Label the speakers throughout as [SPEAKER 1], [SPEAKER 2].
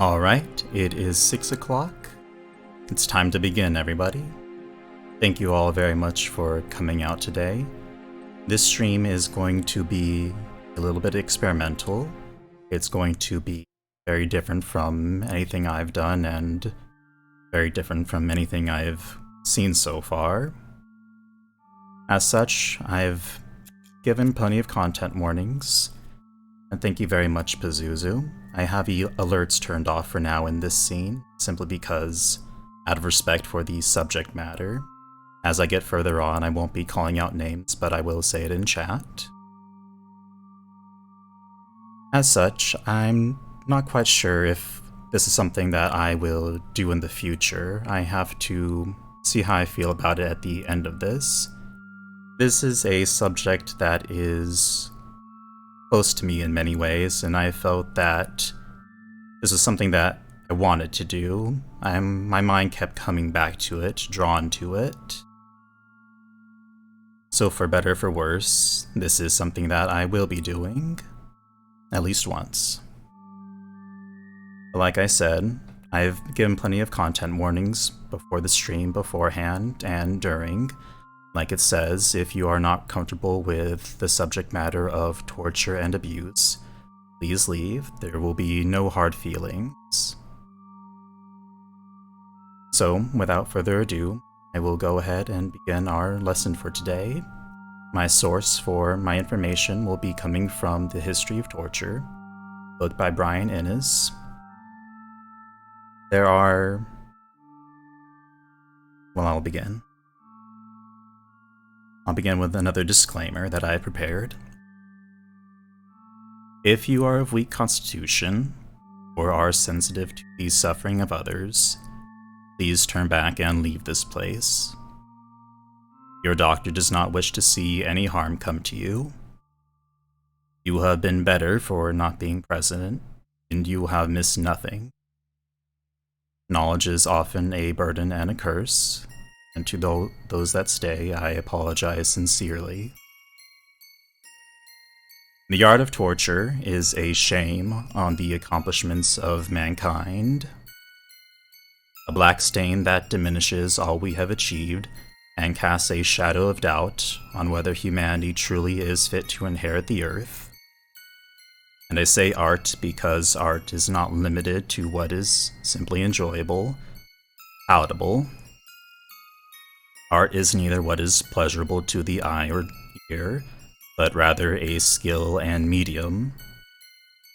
[SPEAKER 1] Alright, it is 6 o'clock. It's time to begin, everybody. Thank you all very much for coming out today. This stream is going to be a little bit experimental. It's going to be very different from anything I've done and very different from anything I've seen so far. As such, I've given plenty of content warnings, and thank you very much, Pazuzu. I have alerts turned off for now in this scene, simply because, out of respect for the subject matter. As I get further on, I won't be calling out names, but I will say it in chat. As such, I'm not quite sure if this is something that I will do in the future. I have to see how I feel about it at the end of this. This is a subject that is close to me in many ways, and I felt that this is something that I wanted to do. My mind kept coming back to it, drawn to it. So for better or for worse, this is something that I will be doing, at least once. But like I said, I've given plenty of content warnings before the stream, beforehand, and during. Like it says, if you are not comfortable with the subject matter of torture and abuse, please leave. There will be no hard feelings. So, without further ado, I will go ahead and begin our lesson for today. My source for my information will be coming from The History of Torture, book by Brian Innes. I'll begin. I'll begin with another disclaimer that I prepared. If you are of weak constitution, or are sensitive to the suffering of others, please turn back and leave this place. Your doctor does not wish to see any harm come to you. You have been better for not being present, and you have missed nothing. Knowledge is often a burden and a curse, and to those that stay, I apologize sincerely. The art of torture is a shame on the accomplishments of mankind, a black stain that diminishes all we have achieved and casts a shadow of doubt on whether humanity truly is fit to inherit the earth. And I say art because art is not limited to what is simply enjoyable, palatable. Art is neither what is pleasurable to the eye or ear, but rather a skill and medium,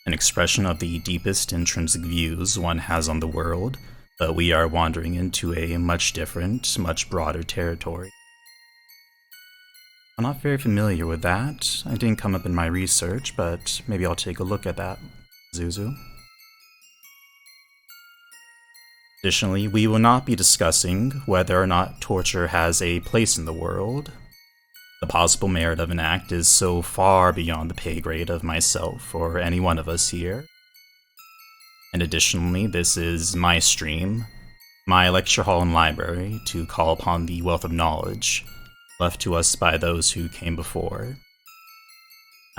[SPEAKER 1] an expression of the deepest intrinsic views one has on the world, but we are wandering into a much different, much broader territory. I'm not very familiar with that. I didn't come up in my research, but maybe I'll take a look at that, Zuzu. Additionally, we will not be discussing whether or not torture has a place in the world. The possible merit of an act is so far beyond the pay grade of myself or any one of us here. And additionally, this is my stream, my lecture hall and library to call upon the wealth of knowledge left to us by those who came before.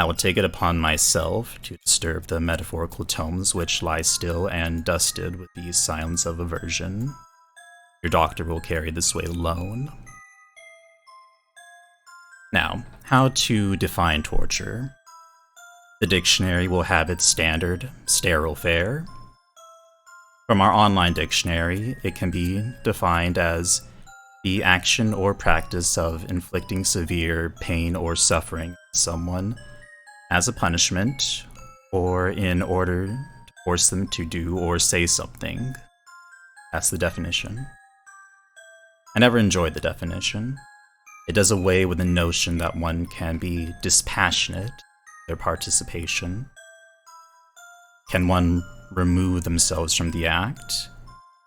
[SPEAKER 1] I will take it upon myself to disturb the metaphorical tomes which lie still and dusted with the silence of aversion. Your doctor will carry this weight alone. Now, how to define torture? The dictionary will have its standard, sterile fare. From our online dictionary, it can be defined as the action or practice of inflicting severe pain or suffering on someone as a punishment, or in order to force them to do or say something. That's the definition. I never enjoyed the definition. It does away with the notion that one can be dispassionate in their participation. Can one remove themselves from the act?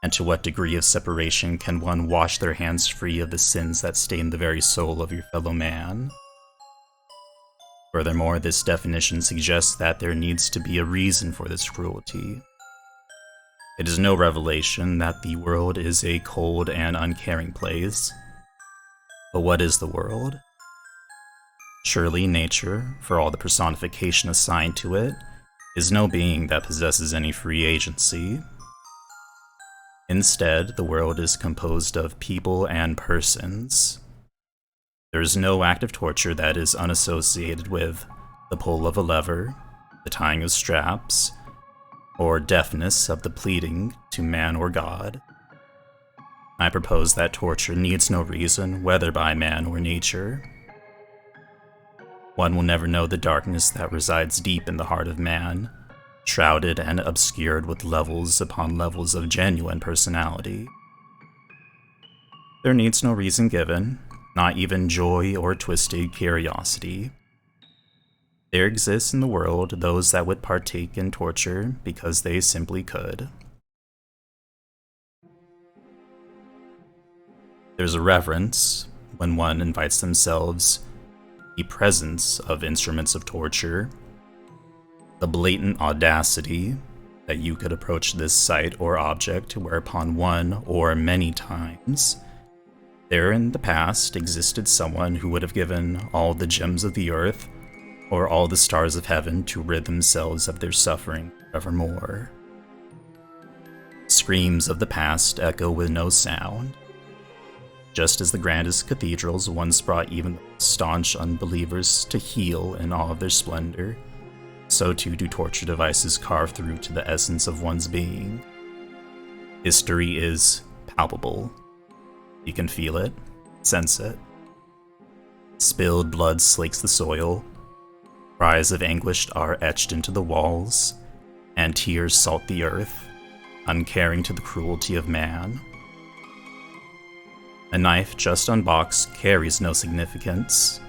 [SPEAKER 1] And to what degree of separation can one wash their hands free of the sins that stain the very soul of your fellow man? Furthermore, this definition suggests that there needs to be a reason for this cruelty. It is no revelation that the world is a cold and uncaring place. But what is the world? Surely nature, for all the personification assigned to it, is no being that possesses any free agency. Instead, the world is composed of people and persons. There is no act of torture that is unassociated with the pull of a lever, the tying of straps, or deafness of the pleading to man or God. I propose that torture needs no reason, whether by man or nature. One will never know the darkness that resides deep in the heart of man, shrouded and obscured with levels upon levels of genuine personality. There needs no reason given, not even joy or twisted curiosity. There exists in the world those that would partake in torture because they simply could. There's a reverence when one invites themselves the presence of instruments of torture, the blatant audacity that you could approach this site or object whereupon one or many times there in the past existed someone who would have given all the gems of the earth or all the stars of heaven to rid themselves of their suffering forevermore. Screams of the past echo with no sound. Just as the grandest cathedrals once brought even staunch unbelievers to heel in all of their splendor, so too do torture devices carve through to the essence of one's being. History is palpable. You can feel it, sense it. Spilled blood slakes the soil, cries of anguish are etched into the walls, and tears salt the earth, uncaring to the cruelty of man. A knife just unboxed carries no significance.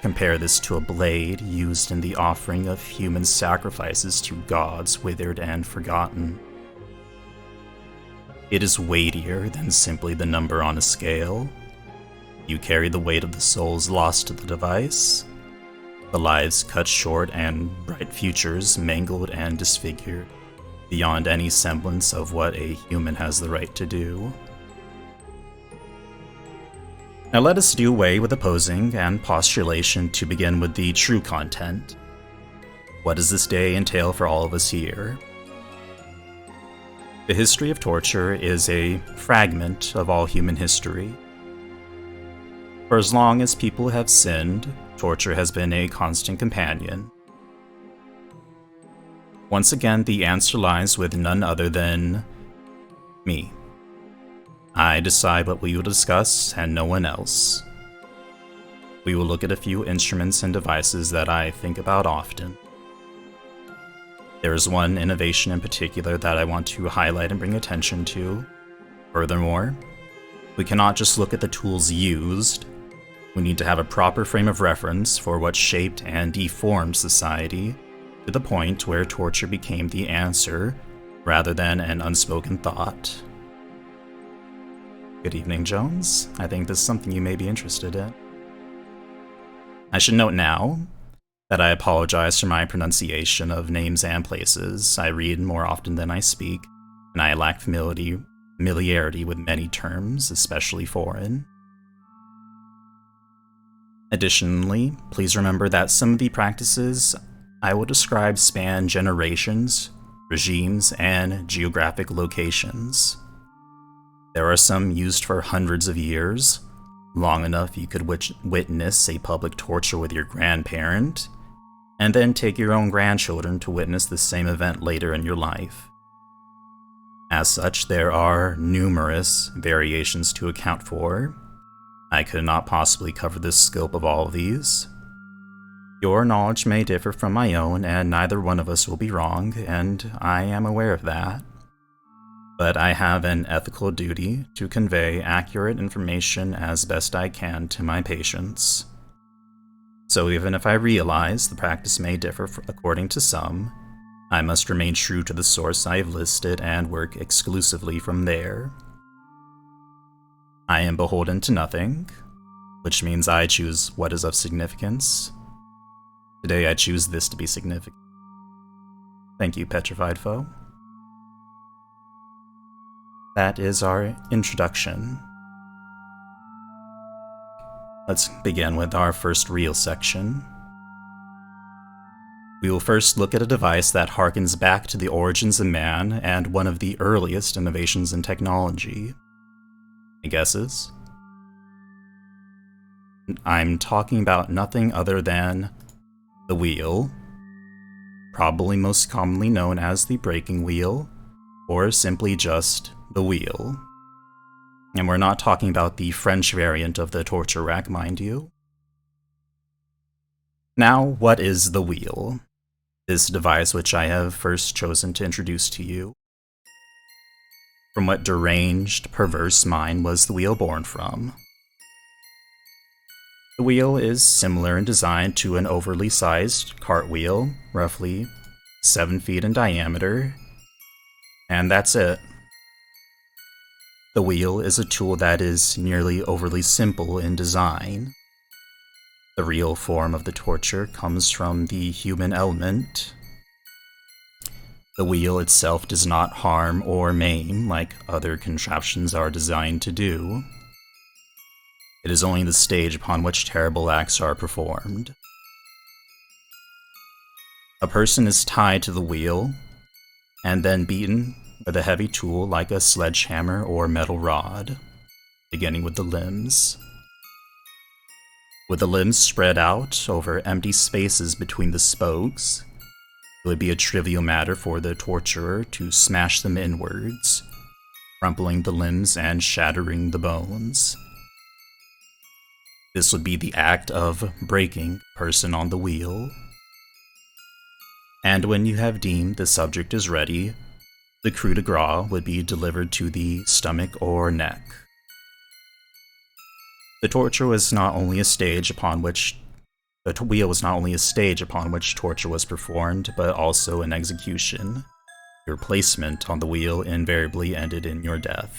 [SPEAKER 1] Compare this to a blade used in the offering of human sacrifices to gods withered and forgotten. It is weightier than simply the number on a scale. You carry the weight of the souls lost to the device, the lives cut short and bright futures mangled and disfigured, beyond any semblance of what a human has the right to do. Now let us do away with opposing and postulation to begin with the true content. What does this day entail for all of us here? The history of torture is a fragment of all human history. For as long as people have sinned, torture has been a constant companion. Once again, the answer lies with none other than me. I decide what we will discuss, and no one else. We will look at a few instruments and devices that I think about often. There is one innovation in particular that I want to highlight and bring attention to. Furthermore, we cannot just look at the tools used. We need to have a proper frame of reference for what shaped and deformed society to the point where torture became the answer rather than an unspoken thought. Good evening, Jones. I think this is something you may be interested in. I should note now that I apologize for my pronunciation of names and places. I read more often than I speak, and I lack familiarity with many terms, especially foreign. Additionally, please remember that some of the practices I will describe span generations, regimes, and geographic locations. There are some used for hundreds of years, long enough you could witness a public torture with your grandparent, and then take your own grandchildren to witness the same event later in your life. As such, there are numerous variations to account for. I could not possibly cover the scope of all of these. Your knowledge may differ from my own, and neither one of us will be wrong, and I am aware of that. But I have an ethical duty to convey accurate information as best I can to my patients. So even if I realize the practice may differ according to some, I must remain true to the source I have listed and work exclusively from there. I am beholden to nothing, which means I choose what is of significance. Today I choose this to be significant. Thank you, Petrified Foe. That is our introduction. Let's begin with our first real section. We will first look at a device that harkens back to the origins of man and one of the earliest innovations in technology. Any guesses? I'm talking about nothing other than the wheel, probably most commonly known as the breaking wheel, or simply just the wheel. And we're not talking about the French variant of the torture rack, mind you. Now, what is the wheel? This device which I have first chosen to introduce to you. From what deranged, perverse mind was the wheel born from? The wheel is similar in design to an overly sized cartwheel, roughly 7 feet in diameter, and that's it. The wheel is a tool that is nearly overly simple in design. The real form of the torture comes from the human element. The wheel itself does not harm or maim like other contraptions are designed to do. It is only the stage upon which terrible acts are performed. A person is tied to the wheel and then beaten with a heavy tool like a sledgehammer or metal rod, beginning with the limbs. With the limbs spread out over empty spaces between the spokes, it would be a trivial matter for the torturer to smash them inwards, crumpling the limbs and shattering the bones. This would be the act of breaking the person on the wheel. And when you have deemed the subject is ready, the coup de grace would be delivered to the stomach or neck. The torture was not only a stage upon which the wheel was not only a stage upon which torture was performed, but also an execution. Your placement on the wheel invariably ended in your death.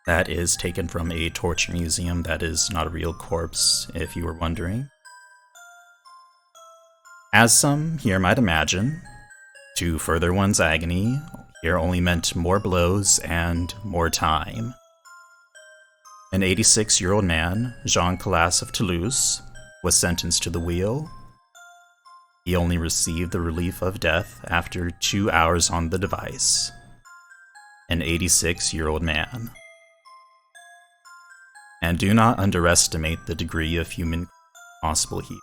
[SPEAKER 1] That is taken from a torture museum that is not a real corpse, if you were wondering. As some here might imagine, to further one's agony here only meant more blows and more time. An 86-year-old man, Jean Calas of Toulouse, was sentenced to the wheel. He only received the relief of death after 2 hours on the device. An 86-year-old man. And do not underestimate the degree of human possible here.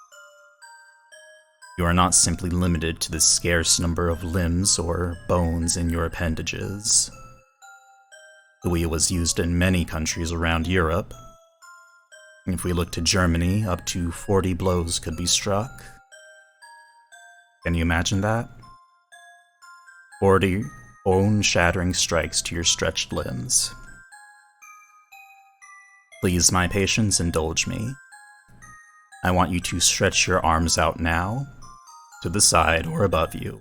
[SPEAKER 1] You are not simply limited to the scarce number of limbs or bones in your appendages. The wheel was used in many countries around Europe. If we look to Germany, up to 40 blows could be struck. Can you imagine that? 40 bone-shattering strikes to your stretched limbs. Please, my patients, indulge me. I want you to stretch your arms out now, to the side or above you,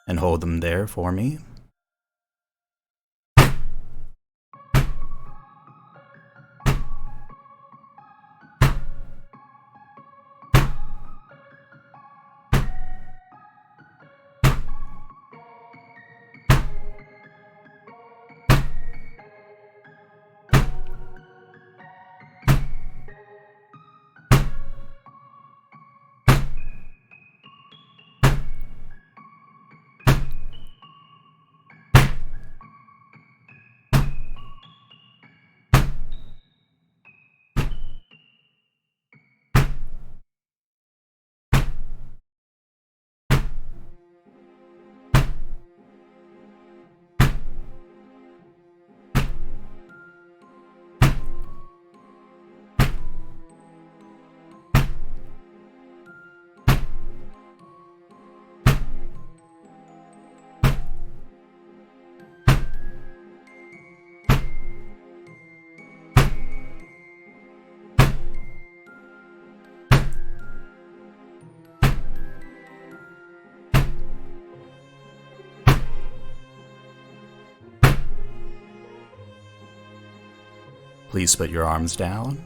[SPEAKER 1] and hold them there for me. Please put your arms down.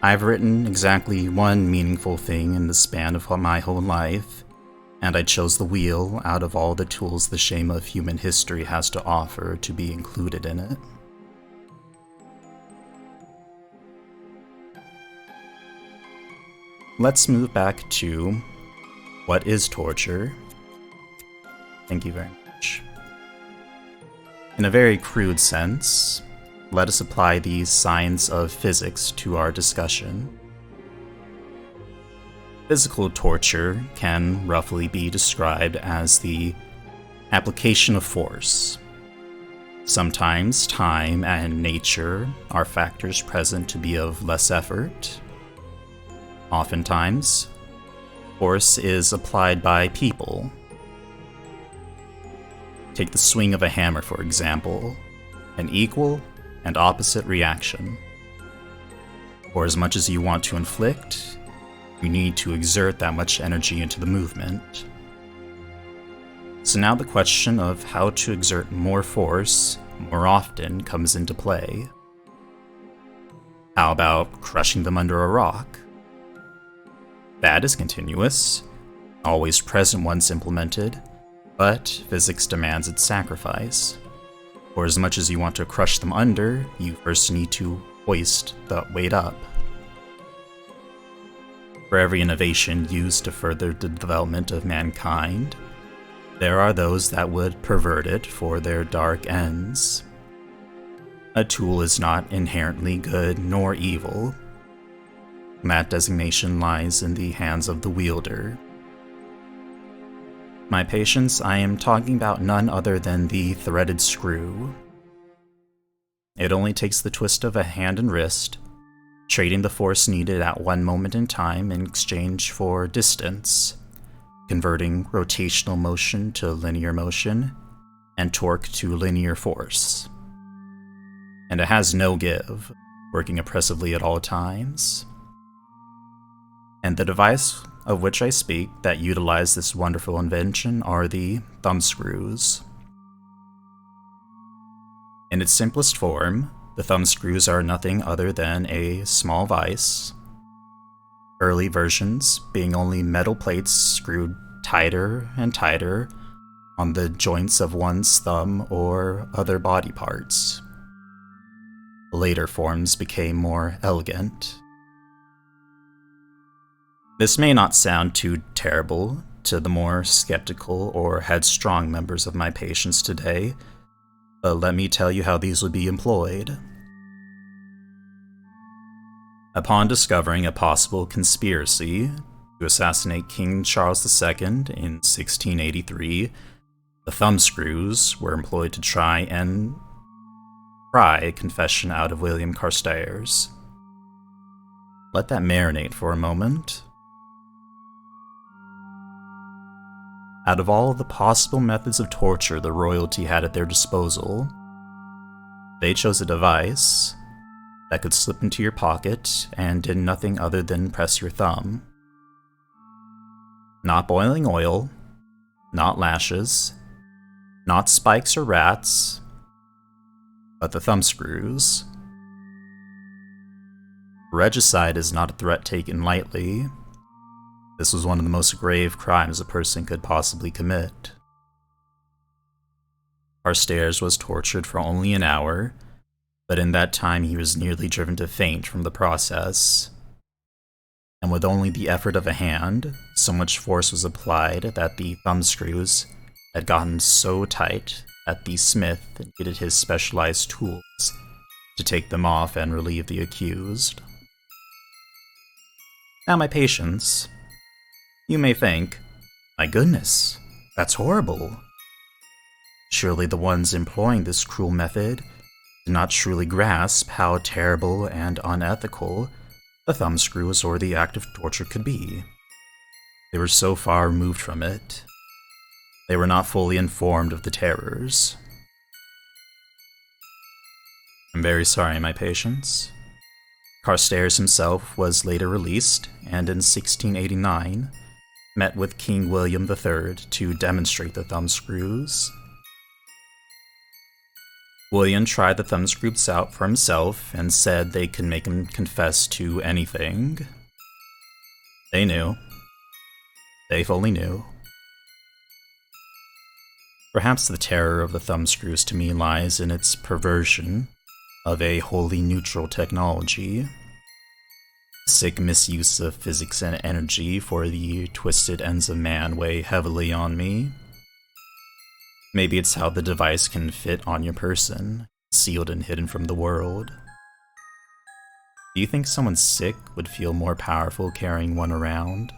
[SPEAKER 1] I've written exactly one meaningful thing in the span of my whole life, and I chose the wheel out of all the tools the shame of human history has to offer to be included in it. let's move back to what is torture. Thank you very much. In a very crude sense, let us apply these signs of physics to our discussion. Physical torture can roughly be described as the application of force. Sometimes time and nature are factors present to be of less effort. Oftentimes, force is applied by people. Take the swing of a hammer, for example, an equal and opposite reaction. For as much as you want to inflict, you need to exert that much energy into the movement. So now the question of how to exert more force more often comes into play. How about crushing them under a rock? That is continuous, always present once implemented, but physics demands its sacrifice. For as much as you want to crush them under, you first need to hoist the weight up. For every innovation used to further the development of mankind, there are those that would pervert it for their dark ends. A tool is not inherently good nor evil. That designation lies in the hands of the wielder. My patients, I am talking about none other than the threaded screw. It only takes the twist of a hand and wrist, trading the force needed at one moment in time in exchange for distance, converting rotational motion to linear motion, and torque to linear force. And it has no give, working oppressively at all times. And the device of which I speak that utilize this wonderful invention are the thumb screws. In its simplest form, the thumb screws are nothing other than a small vise, early versions being only metal plates screwed tighter and tighter on the joints of one's thumb or other body parts. Later forms became more elegant. This may not sound too terrible to the more skeptical or headstrong members of my patients today, but let me tell you how these would be employed. Upon discovering a possible conspiracy to assassinate King Charles II in 1683, the thumb screws were employed to try and pry a confession out of William Carstairs. Let that marinate for a moment. Out of all the possible methods of torture the royalty had at their disposal, they chose a device that could slip into your pocket and did nothing other than press your thumb. Not boiling oil, not lashes, not spikes or rats, but the thumb screws. Regicide is not a threat taken lightly. This was one of the most grave crimes a person could possibly commit. Carstairs was tortured for only an hour, but in that time he was nearly driven to faint from the process. And with only the effort of a hand, so much force was applied that the thumb screws had gotten so tight that the smith needed his specialized tools to take them off and relieve the accused. Now, my patients, you may think, my goodness, that's horrible. Surely the ones employing this cruel method did not truly grasp how terrible and unethical the thumb screws or the act of torture could be. They were so far removed from it. They were not fully informed of the terrors. I'm very sorry, my patients. Carstairs himself was later released, and in 1689, met with King William III to demonstrate the thumb screws. William tried the thumb screws out for himself and said they could make him confess to anything. They knew. They fully knew. Perhaps the terror of the thumb screws to me lies in its perversion of a wholly neutral technology. Sick misuse of physics and energy for the twisted ends of man weigh heavily on me. Maybe it's how the device can fit on your person, sealed and hidden from the world. Do you think someone sick would feel more powerful carrying one around?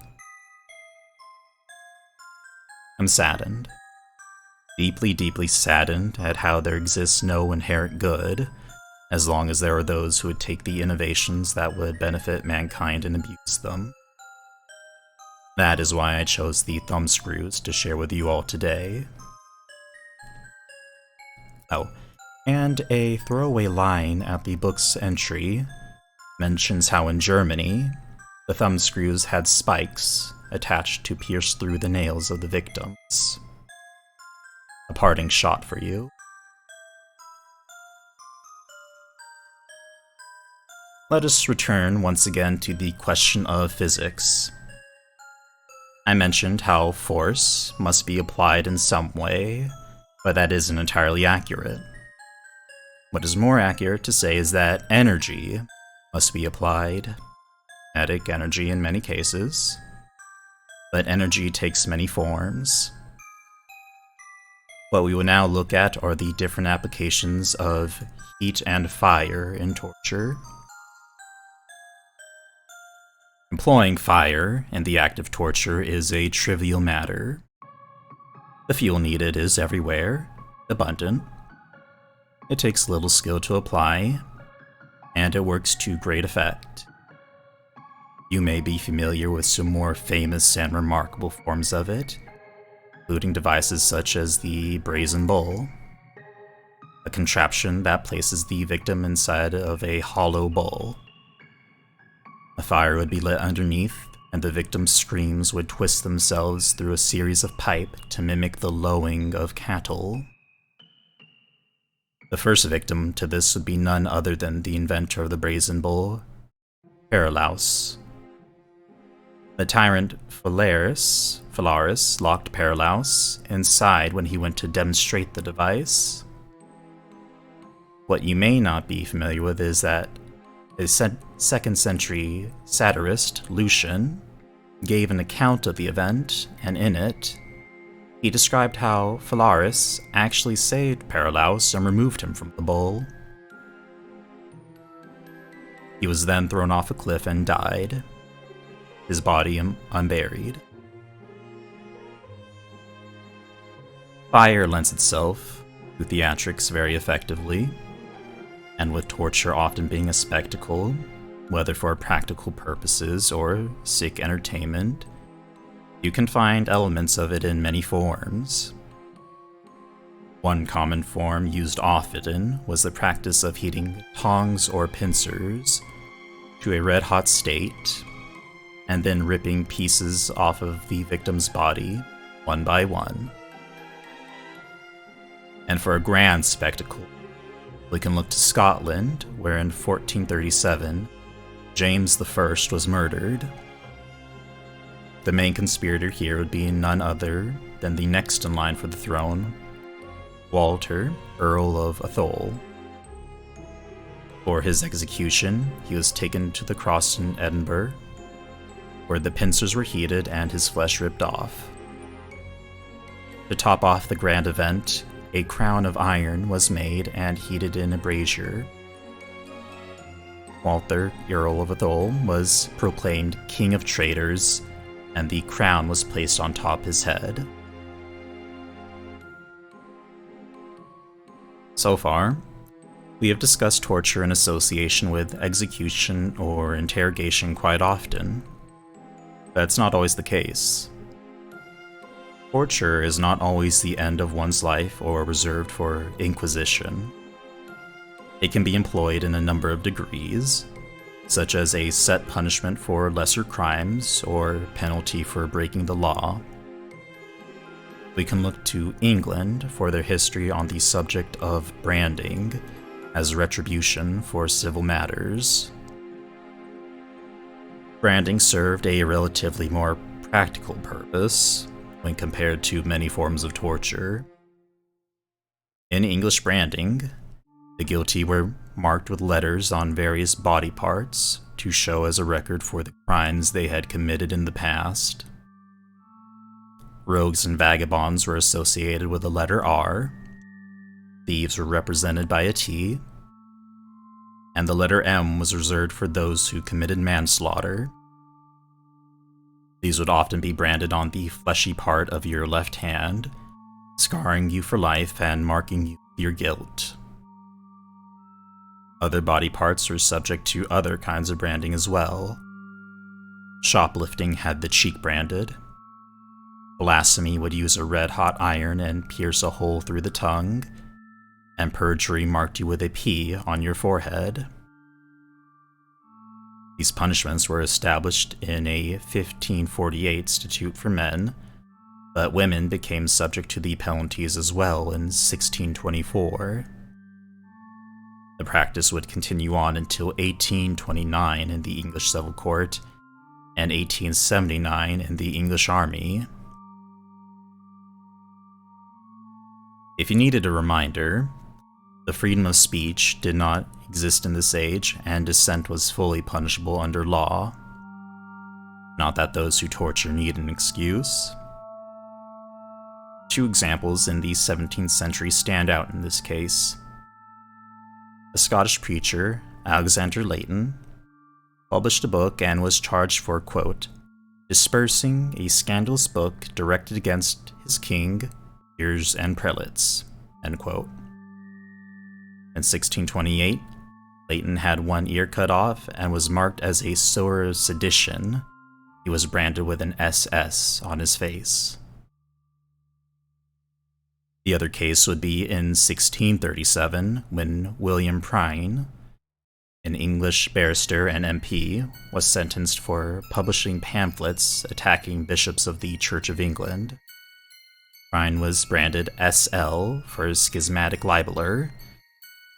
[SPEAKER 1] I'm saddened. Deeply, deeply saddened at how there exists no inherent good, as long as there are those who would take the innovations that would benefit mankind and abuse them. That is why I chose the thumbscrews to share with you all today. Oh, and a throwaway line at the book's entry mentions how in Germany, the thumbscrews had spikes attached to pierce through the nails of the victims. A parting shot for you. Let us return once again to the question of physics. I mentioned how force must be applied in some way, but that isn't entirely accurate. What is more accurate to say is that energy must be applied, kinetic energy in many cases, but energy takes many forms. What we will now look at are the different applications of heat and fire in torture. Employing fire in the act of torture is a trivial matter. The fuel needed is everywhere, abundant. It takes little skill to apply, and it works to great effect. You may be familiar with some more famous and remarkable forms of it, including devices such as the brazen bowl, a contraption that places the victim inside of a hollow bowl. A fire would be lit underneath, and the victim's screams would twist themselves through a series of pipe to mimic the lowing of cattle. The first victim to this would be none other than the inventor of the brazen bowl, Paralaus. The tyrant Phalaris locked Paralaus inside when he went to demonstrate the device. What you may not be familiar with is that a 2nd century satirist, Lucian, gave an account of the event, and in it, he described how Phalaris actually saved Paralaus and removed him from the bowl. He was then thrown off a cliff and died, his body unburied. Fire lends itself to theatrics very effectively, and with torture often being a spectacle, whether for practical purposes or sick entertainment, you can find elements of it in many forms. One common form used often was the practice of heating tongs or pincers to a red-hot state, and then ripping pieces off of the victim's body, one by one. And for a grand spectacle, we can look to Scotland, where in 1437, James I was murdered. The main conspirator here would be none other than the next in line for the throne, Walter, Earl of Atholl. For his execution, he was taken to the cross in Edinburgh, where the pincers were heated and his flesh ripped off. To top off the grand event, a crown of iron was made and heated in a brazier. Walter, Earl of Atholl, was proclaimed King of Traitors, and the crown was placed on top his head. So far, we have discussed torture in association with execution or interrogation quite often. That's not always the case. Torture is not always the end of one's life or reserved for inquisition. It can be employed in a number of degrees, such as a set punishment for lesser crimes or penalty for breaking the law. We can look to England for their history on the subject of branding as retribution for civil matters. Branding served a relatively more practical purpose when compared to many forms of torture. In English branding, The guilty were marked with letters on various body parts to show as a record for the crimes they had committed in the past. Rogues and vagabonds were associated with the letter R, thieves were represented by a T, and the letter M was reserved for those who committed manslaughter. These would often be branded on the fleshy part of your left hand, scarring you for life and marking you with your guilt. Other body parts were subject to other kinds of branding as well. Shoplifting had the cheek branded. Blasphemy would use a red-hot iron and pierce a hole through the tongue, and perjury marked you with a P on your forehead. These punishments were established in a 1548 statute for men, but women became subject to the penalties as well in 1624. The practice would continue on until 1829 in the English Civil Court and 1879 in the English Army. If you needed a reminder, the freedom of speech did not exist in this age, and dissent was fully punishable under law. Not that those who torture need an excuse. Two examples in the 17th century stand out in this case. A Scottish preacher, Alexander Leighton, published a book and was charged for, quote, dispersing a scandalous book directed against his king, peers, and prelates, end quote. In 1628, Leighton had one ear cut off and was marked as a sower of sedition. He was branded with an SS on his face. The other case would be in 1637, when William Prine, an English barrister and MP, was sentenced for publishing pamphlets attacking bishops of the Church of England. Prine was branded SL for schismatic libeler,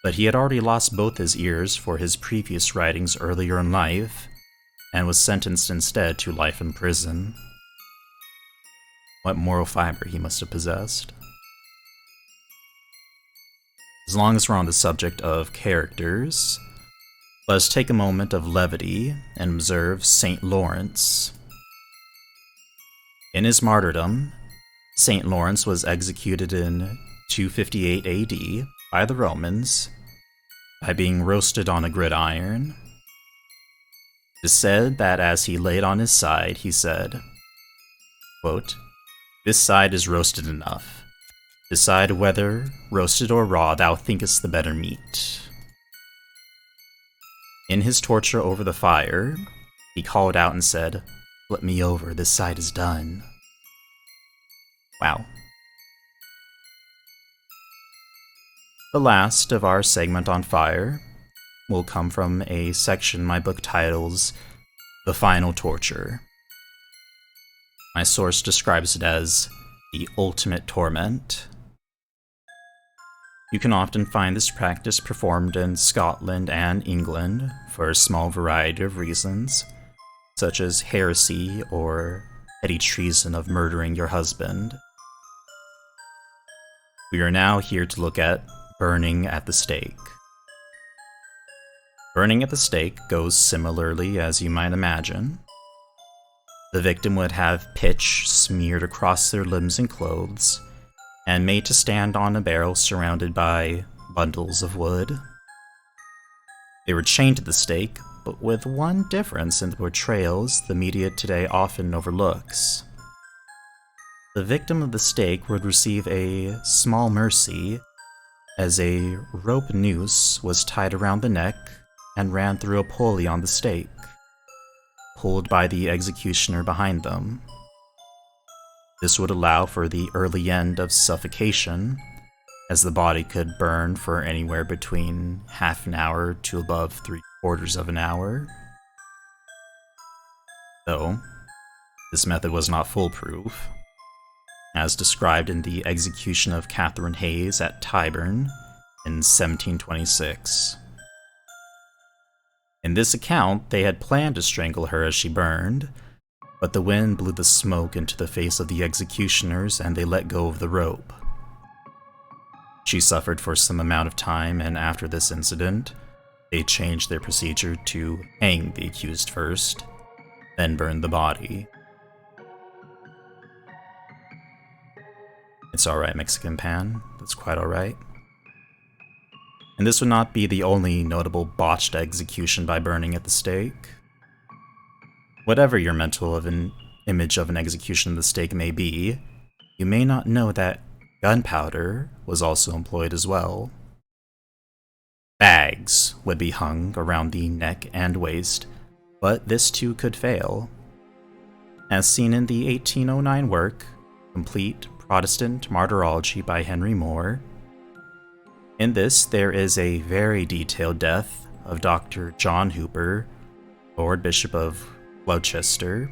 [SPEAKER 1] but he had already lost both his ears for his previous writings earlier in life, and was sentenced instead to life in prison. What moral fiber he must have possessed. As long as we're on the subject of characters, let us take a moment of levity and observe St. Lawrence. In his martyrdom, St. Lawrence was executed in 258 AD by the Romans by being roasted on a gridiron. It is said that as he laid on his side, he said, quote, this side is roasted enough. Decide whether, roasted or raw, thou thinkest the better meat. In his torture over the fire, he called out and said, flip me over, this side is done. Wow. The last of our segment on fire will come from a section my book titles The Final Torture. My source describes it as the ultimate torment. You can often find this practice performed in Scotland and England for a small variety of reasons, such as heresy or petty treason of murdering your husband. We are now here to look at burning at the stake. Burning at the stake goes similarly as you might imagine. The victim would have pitch smeared across their limbs and clothes, and made to stand on a barrel surrounded by bundles of wood. They were chained to the stake, but with one difference in the portrayals the media today often overlooks. The victim of the stake would receive a small mercy, as a rope noose was tied around the neck and ran through a pulley on the stake, pulled by the executioner behind them. This would allow for the early end of suffocation, as the body could burn for anywhere between half an hour to above 3/4 of an hour. Though, this method was not foolproof, as described in the execution of Catherine Hayes at Tyburn in 1726. In this account, they had planned to strangle her as she burned, but the wind blew the smoke into the face of the executioners and they let go of the rope. She suffered for some amount of time, and after this incident, they changed their procedure to hang the accused first, then burn the body. It's alright, Mexican Pan. That's quite alright. And this would not be the only notable botched execution by burning at the stake. Whatever your mental image of an execution at the stake may be, you may not know that gunpowder was also employed as well. Bags would be hung around the neck and waist, but this too could fail. As seen in the 1809 work, Complete Protestant Martyrology by Henry Moore. In this, there is a very detailed death of Dr. John Hooper, Lord Bishop of Gloucester,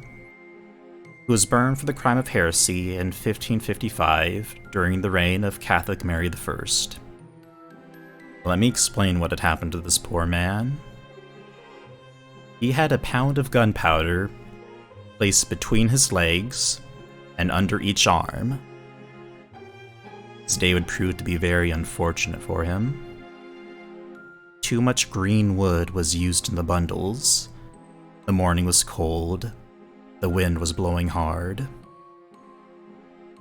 [SPEAKER 1] who was burned for the crime of heresy in 1555 during the reign of Catholic Mary I. Let me explain what had happened to this poor man. He had a pound of gunpowder placed between his legs and under each arm. This day would prove to be very unfortunate for him. Too much green wood was used in the bundles. The morning was cold. The wind was blowing hard.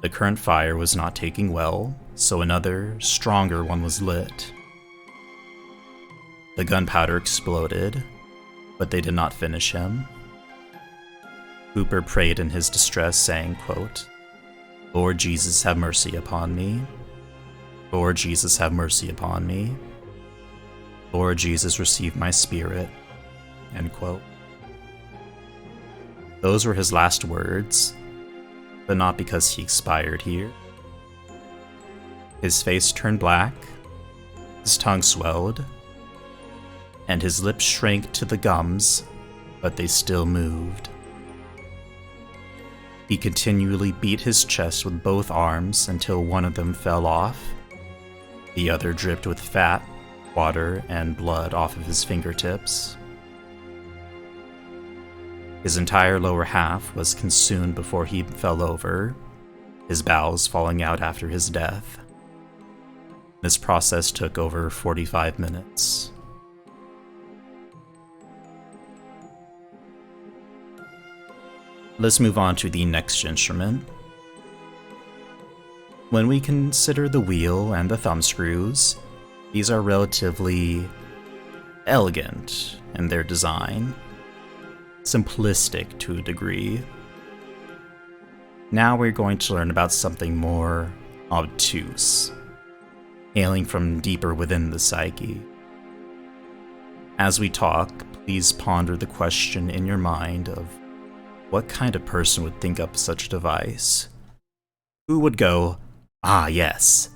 [SPEAKER 1] The current fire was not taking well, so another, stronger one was lit. The gunpowder exploded, but they did not finish him. Hooper prayed in his distress, saying, quote, "Lord Jesus, have mercy upon me. Lord Jesus, have mercy upon me. Lord Jesus, receive my spirit." End quote. Those were his last words, but not because he expired here. His face turned black, his tongue swelled, and his lips shrank to the gums, but they still moved. He continually beat his chest with both arms until one of them fell off. The other dripped with fat, water, and blood off of his fingertips. His entire lower half was consumed before he fell over, his bowels falling out after his death. This process took over 45 minutes. Let's move on to the next instrument. When we consider the wheel and the thumb screws, these are relatively elegant in their design, simplistic to a degree. Now we're going to learn about something more obtuse, hailing from deeper within the psyche. As we talk, please ponder the question in your mind of what kind of person would think up such a device? Who would go, "Ah yes,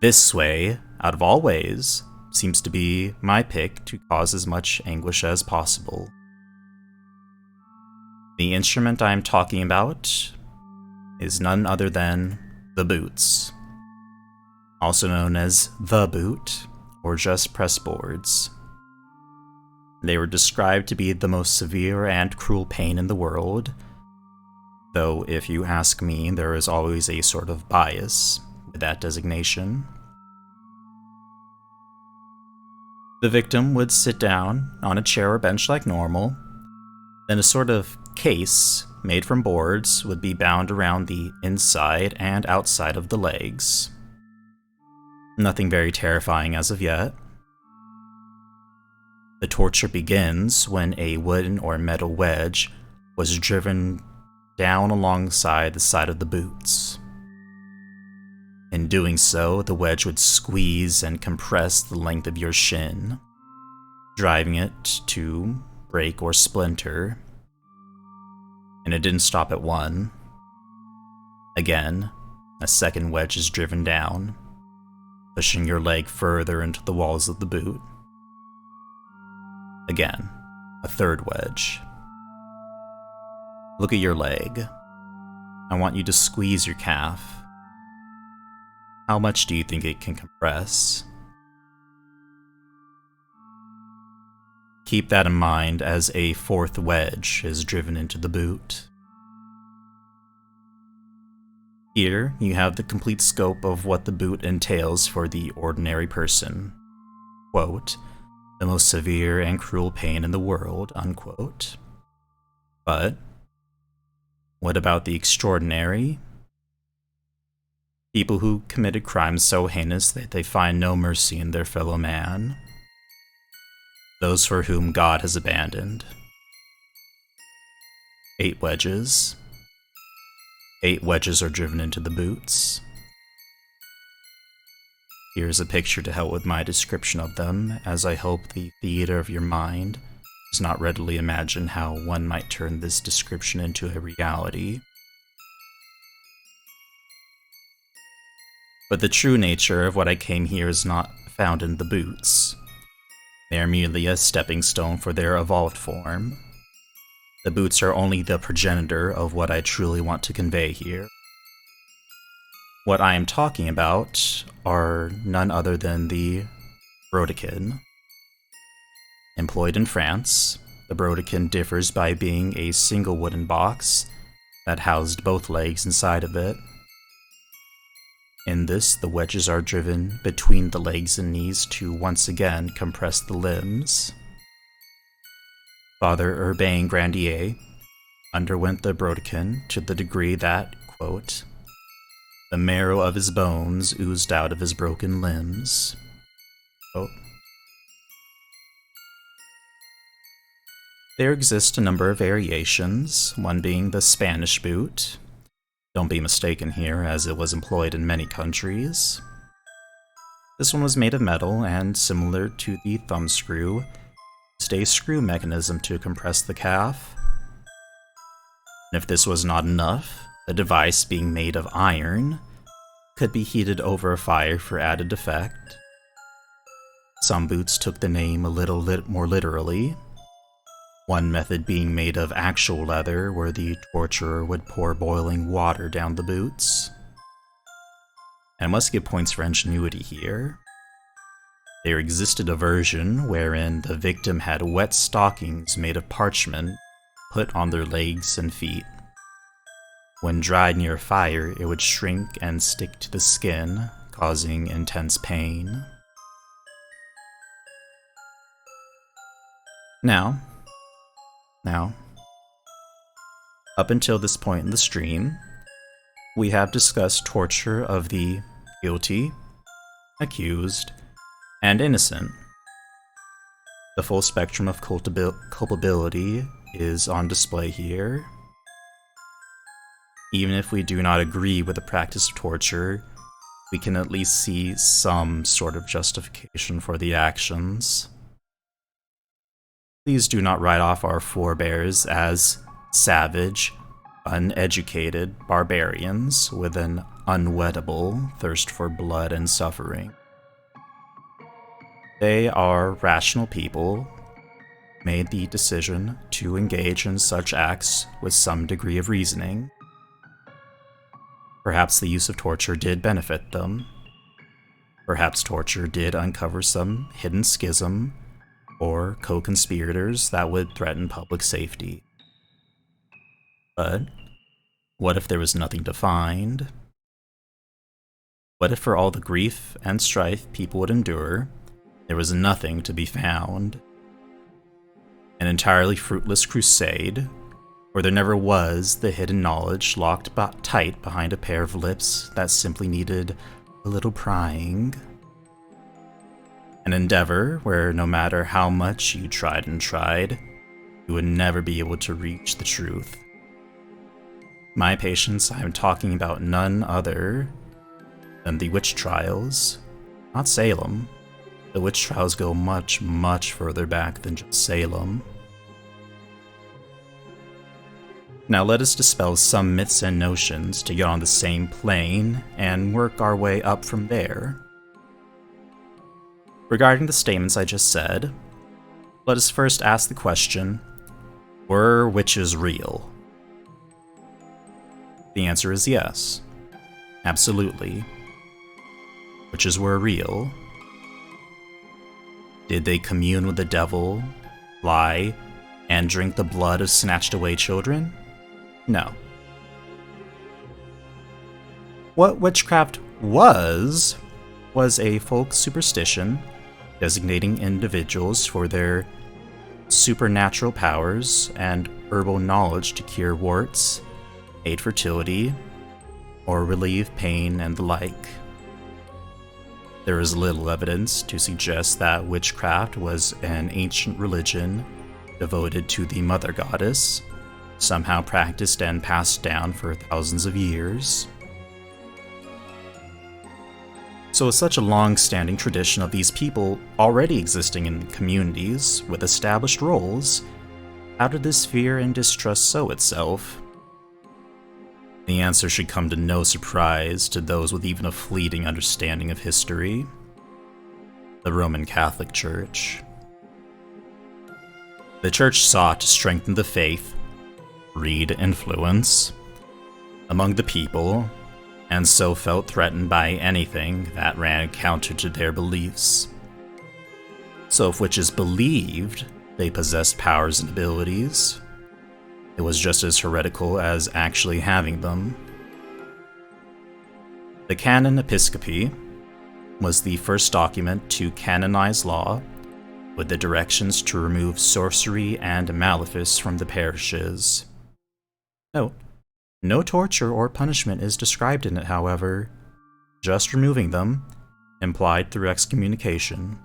[SPEAKER 1] this way, out of all ways, seems to be my pick to cause as much anguish as possible"? The instrument I am talking about is none other than the boots, also known as the boot or just press boards. They were described to be the most severe and cruel pain in the world, though if you ask me, there is always a sort of bias with that designation. The victim would sit down on a chair or bench like normal, then a sort of case made from boards would be bound around the inside and outside of the legs. Nothing very terrifying as of yet. The torture begins when a wooden or metal wedge was driven down alongside the side of the boots. In doing so, the wedge would squeeze and compress the length of your shin, driving it to break or splinter. And it didn't stop at one. Again, a second wedge is driven down, pushing your leg further into the walls of the boot. Again, a third wedge. Look at your leg. I want you to squeeze your calf. How much do you think it can compress? Keep that in mind as a fourth wedge is driven into the boot. Here, you have the complete scope of what the boot entails for the ordinary person. Quote, the most severe and cruel pain in the world, unquote. But what about the extraordinary? People who committed crimes so heinous that they find no mercy in their fellow man. Those for whom God has abandoned. 8 wedges. 8 wedges are driven into the boots. Here's a picture to help with my description of them, as I hope the theater of your mind does not readily imagine how one might turn this description into a reality. But the true nature of what I came here is not found in the boots. They are merely a stepping stone for their evolved form. The boots are only the progenitor of what I truly want to convey here. What I am talking about are none other than the brodequin. Employed in France, the brodequin differs by being a single wooden box that housed both legs inside of it. In this, the wedges are driven between the legs and knees to once again compress the limbs. Father Urbain Grandier underwent the brodequin to the degree that, quote, the marrow of his bones oozed out of his broken limbs. Quote. There exist a number of variations, one being the Spanish boot. Don't be mistaken here, as it was employed in many countries. This one was made of metal and, similar to the thumb screw, used a screw mechanism to compress the calf. And if this was not enough, the device, being made of iron, could be heated over a fire for added effect. Some boots took the name a little more literally, one method being made of actual leather, where the torturer would pour boiling water down the boots. And I must give points for ingenuity here. There existed a version wherein the victim had wet stockings made of parchment put on their legs and feet. When dried near a fire, it would shrink and stick to the skin, causing intense pain. Now, up until this point in the stream, we have discussed torture of the guilty, accused, and innocent. The full spectrum of culpability is on display here. Even if we do not agree with the practice of torture, we can at least see some sort of justification for the actions. Please do not write off our forebears as savage, uneducated barbarians with an unwettable thirst for blood and suffering. They are rational people, made the decision to engage in such acts with some degree of reasoning. Perhaps the use of torture did benefit them. Perhaps torture did uncover some hidden schism or co-conspirators that would threaten public safety. But what if there was nothing to find? What if for all the grief and strife people would endure, there was nothing to be found? An entirely fruitless crusade, where there never was the hidden knowledge locked tight behind a pair of lips that simply needed a little prying. An endeavor where no matter how much you tried and tried, you would never be able to reach the truth. My patients, I am talking about none other than the witch trials, not Salem. The witch trials go much, much further back than just Salem. Now let us dispel some myths and notions to get on the same plane and work our way up from there. Regarding the statements I just said, let us first ask the question, were witches real? The answer is yes. Absolutely. Witches were real. Did they commune with the devil, lie, and drink the blood of snatched away children? No. What witchcraft was a folk superstition designating individuals for their supernatural powers and herbal knowledge to cure warts, aid fertility, or relieve pain and the like. There is little evidence to suggest that witchcraft was an ancient religion devoted to the mother goddess, somehow practiced and passed down for thousands of years. So with such a long-standing tradition of these people already existing in communities with established roles, how did this fear and distrust sow itself? The answer should come to no surprise to those with even a fleeting understanding of history: the Roman Catholic Church. The Church sought to strengthen the faith, read influence, among the people, and so felt threatened by anything that ran counter to their beliefs. So if witches believed they possessed powers and abilities, it was just as heretical as actually having them. The Canon Episcopi was the first document to canonize law, with the directions to remove sorcery and malefice from the parishes. Note: no torture or punishment is described in it, however, just removing them, implied through excommunication.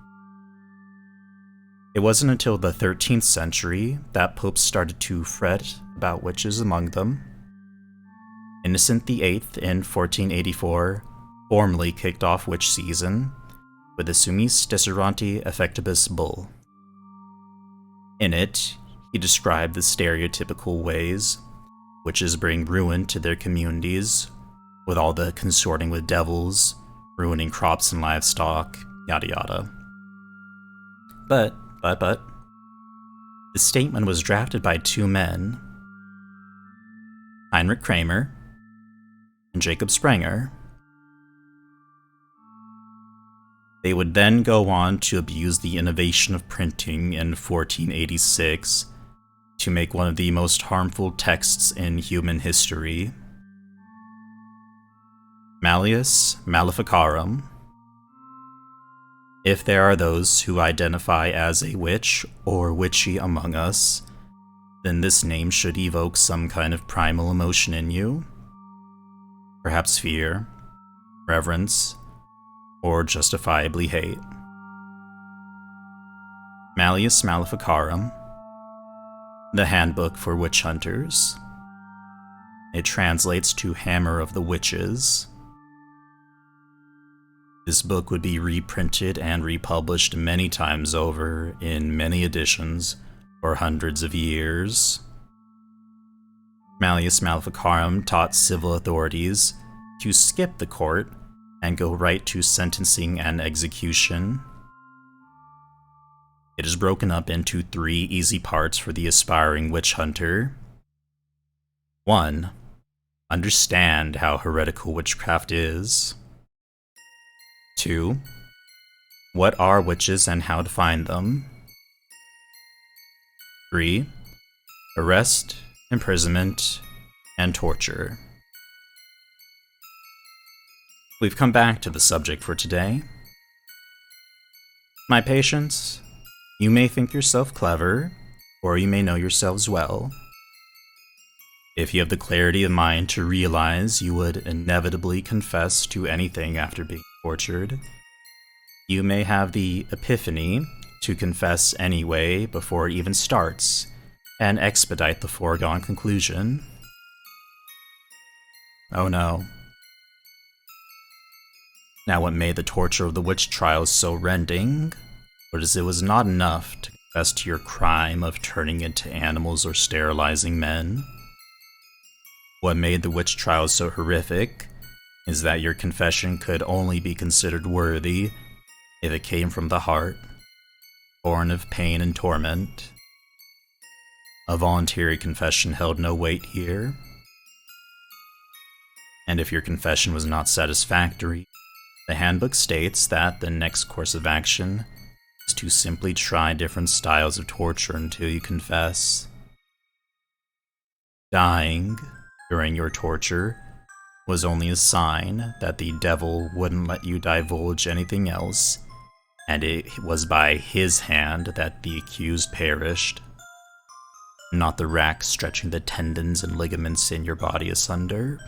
[SPEAKER 1] It wasn't until the 13th century that popes started to fret about witches among them. Innocent VIII in 1484 formally kicked off witch season with the Summis Deseranti Effectibus bull. In it, he described the stereotypical ways witches bring ruin to their communities, with all the consorting with devils, ruining crops and livestock, yada yada. But, the statement was drafted by two men, Heinrich Kramer and Jacob Sprenger. They would then go on to abuse the innovation of printing in 1486 to make one of the most harmful texts in human history, Malleus Maleficarum. If there are those who identify as a witch or witchy among us, then this name should evoke some kind of primal emotion in you. Perhaps fear, reverence, or justifiably hate. Malleus Maleficarum, the Handbook for Witch Hunters. It translates to Hammer of the Witches. This book would be reprinted and republished many times over in many editions for hundreds of years. Malleus Maleficarum taught civil authorities to skip the court and go right to sentencing and execution. It is broken up into 3 easy parts for the aspiring witch hunter. 1. Understand how heretical witchcraft is. 2. What are witches and how to find them. 3. Arrest, imprisonment, and torture. We've come back to the subject for today. My patients, you may think yourself clever, or you may know yourselves well. If you have the clarity of mind to realize you would inevitably confess to anything after being tortured, you may have the epiphany to confess anyway before it even starts, and expedite the foregone conclusion. Oh no. Now what made the torture of the witch trials so rending was it was not enough to confess to your crime of turning into animals or sterilizing men. What made the witch trials so horrific is that your confession could only be considered worthy if it came from the heart, born of pain and torment. A voluntary confession held no weight here. And if your confession was not satisfactory, the handbook states that the next course of action is to simply try different styles of torture until you confess. Dying during your torture was only a sign that the devil wouldn't let you divulge anything else, and it was by his hand that the accused perished, not the rack stretching the tendons and ligaments in your body asunder.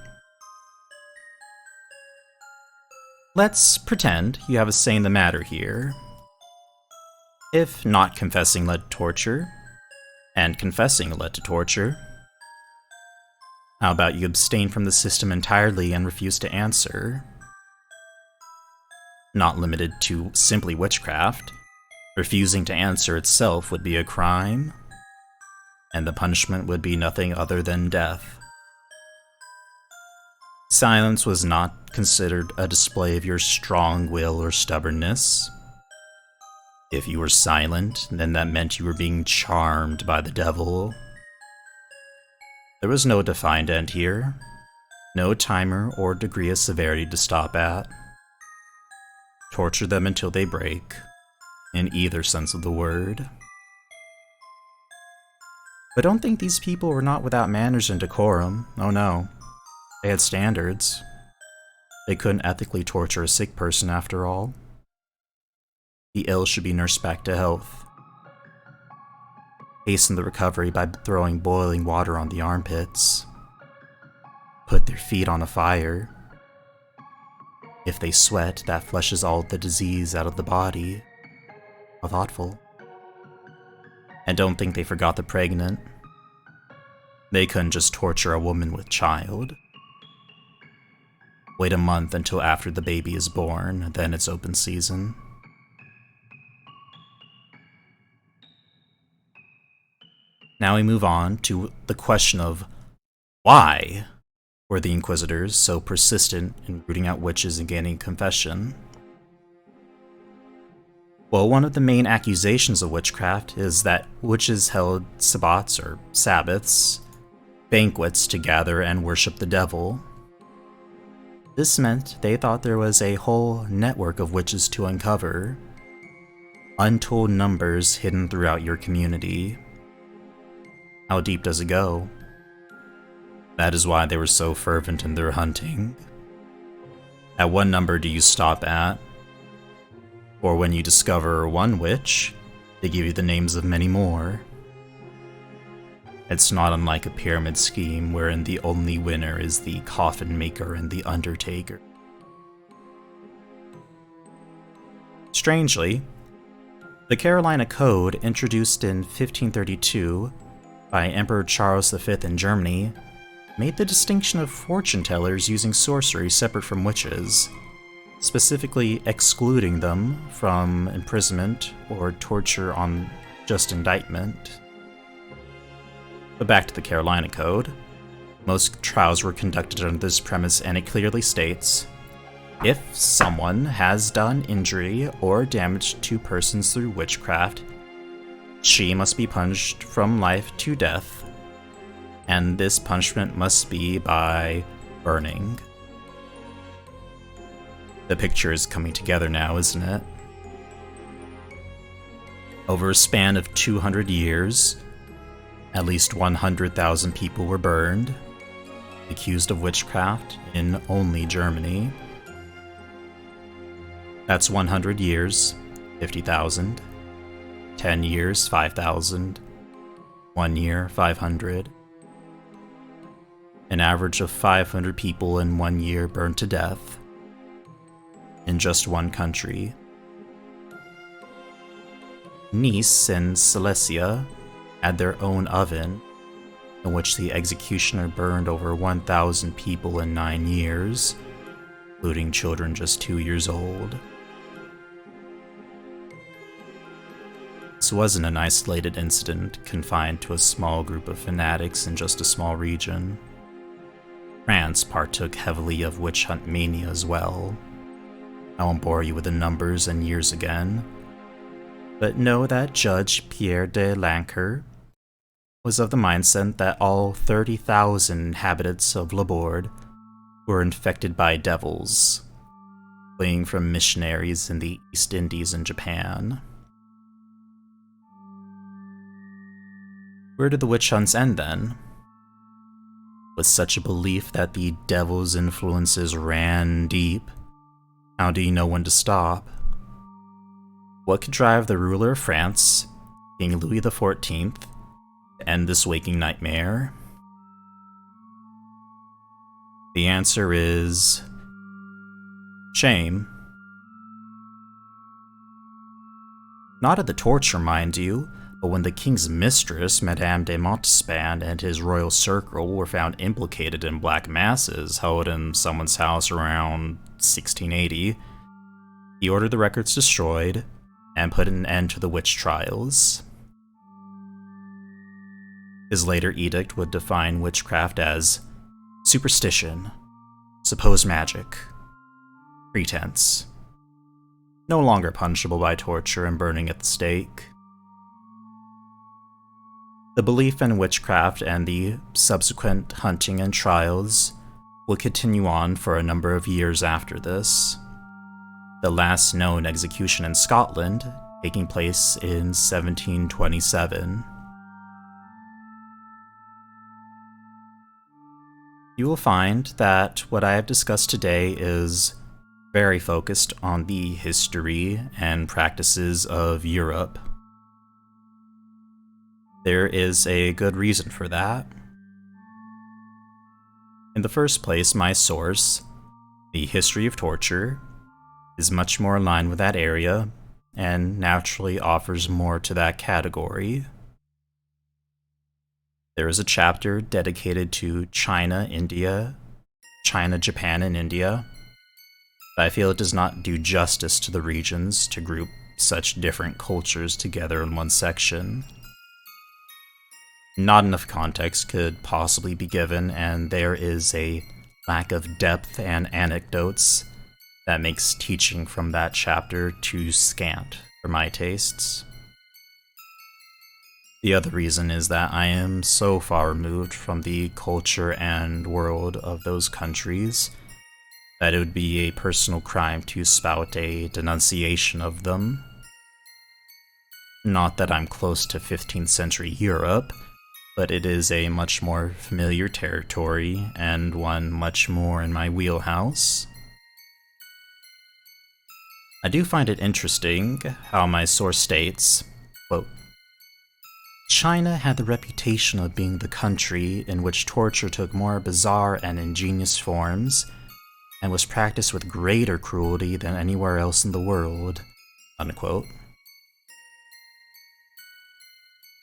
[SPEAKER 1] Let's pretend you have a say in the matter here. If not confessing led to torture, and confessing led to torture, how about you abstain from the system entirely and refuse to answer? Not limited to simply witchcraft, refusing to answer itself would be a crime, and the punishment would be nothing other than death. Silence was not considered a display of your strong will or stubbornness. If you were silent, then that meant you were being charmed by the devil. There was no defined end here, no timer or degree of severity to stop at. Torture them until they break, in either sense of the word. But don't think these people were not without manners and decorum. Oh no, they had standards. They couldn't ethically torture a sick person after all. The ill should be nursed back to health. Hasten the recovery by throwing boiling water on the armpits. Put their feet on a fire. If they sweat, that flushes all the disease out of the body. How thoughtful. And don't think they forgot the pregnant. They couldn't just torture a woman with child. Wait a month until after the baby is born, then it's open season. Now we move on to the question of why were the Inquisitors so persistent in rooting out witches and gaining confession? Well, one of the main accusations of witchcraft is that witches held sabbats or sabbaths, banquets to gather and worship the devil. This meant they thought there was a whole network of witches to uncover, untold numbers hidden throughout your community. How deep does it go? That is why they were so fervent in their hunting. At what number do you stop at? Or when you discover one witch, they give you the names of many more. It's not unlike a pyramid scheme wherein the only winner is the coffin maker and the undertaker. Strangely, the Carolina Code, introduced in 1532 by Emperor Charles V in Germany, made the distinction of fortune tellers using sorcery separate from witches, specifically excluding them from imprisonment or torture on just indictment. But back to the Carolina Code. Most trials were conducted under this premise, and it clearly states, if someone has done injury or damage to persons through witchcraft, she must be punished from life to death, and this punishment must be by burning. The picture is coming together now, isn't it? Over a span of 200 years, at least 100,000 people were burned, accused of witchcraft in only Germany. That's 100 years, 50,000. 10 years, 5,000. 1 year, 500. An average of 500 people in 1 year burned to death in just one country. Nice in Silesia had their own oven, in which the executioner burned over 1,000 people in 9 years, including children just 2 years old. This wasn't an isolated incident confined to a small group of fanatics in just a small region. France partook heavily of witch hunt mania as well. I won't bore you with the numbers and years again, but know that Judge Pierre de Lancourt was of the mindset that all 30,000 inhabitants of Laborde were infected by devils, fleeing from missionaries in the East Indies and Japan. Where did the witch hunts end then? With such a belief that the devil's influences ran deep, how do you know when to stop? What could drive the ruler of France, King Louis XIV, to end this waking nightmare? The answer is shame. Not at the torture, mind you, but when the king's mistress, Madame de Montespan, and his royal circle were found implicated in black masses held in someone's house around 1680, he ordered the records destroyed and put an end to the witch trials. His later edict would define witchcraft as superstition, supposed magic, pretense, no longer punishable by torture and burning at the stake. The belief in witchcraft and the subsequent hunting and trials would continue on for a number of years after this, the last known execution in Scotland taking place in 1727. You will find that what I have discussed today is very focused on the history and practices of Europe. There is a good reason for that. In the first place, my source, The History of Torture, is much more aligned with that area and naturally offers more to that category. There is a chapter dedicated to China, Japan, and India, but I feel it does not do justice to the regions to group such different cultures together in one section. Not enough context could possibly be given, and there is a lack of depth and anecdotes that makes teaching from that chapter too scant for my tastes. The other reason is that I am so far removed from the culture and world of those countries that it would be a personal crime to spout a denunciation of them. Not that I'm close to 15th century Europe, but it is a much more familiar territory and one much more in my wheelhouse. I do find it interesting how my source states, quote, China had the reputation of being the country in which torture took more bizarre and ingenious forms and was practiced with greater cruelty than anywhere else in the world, unquote.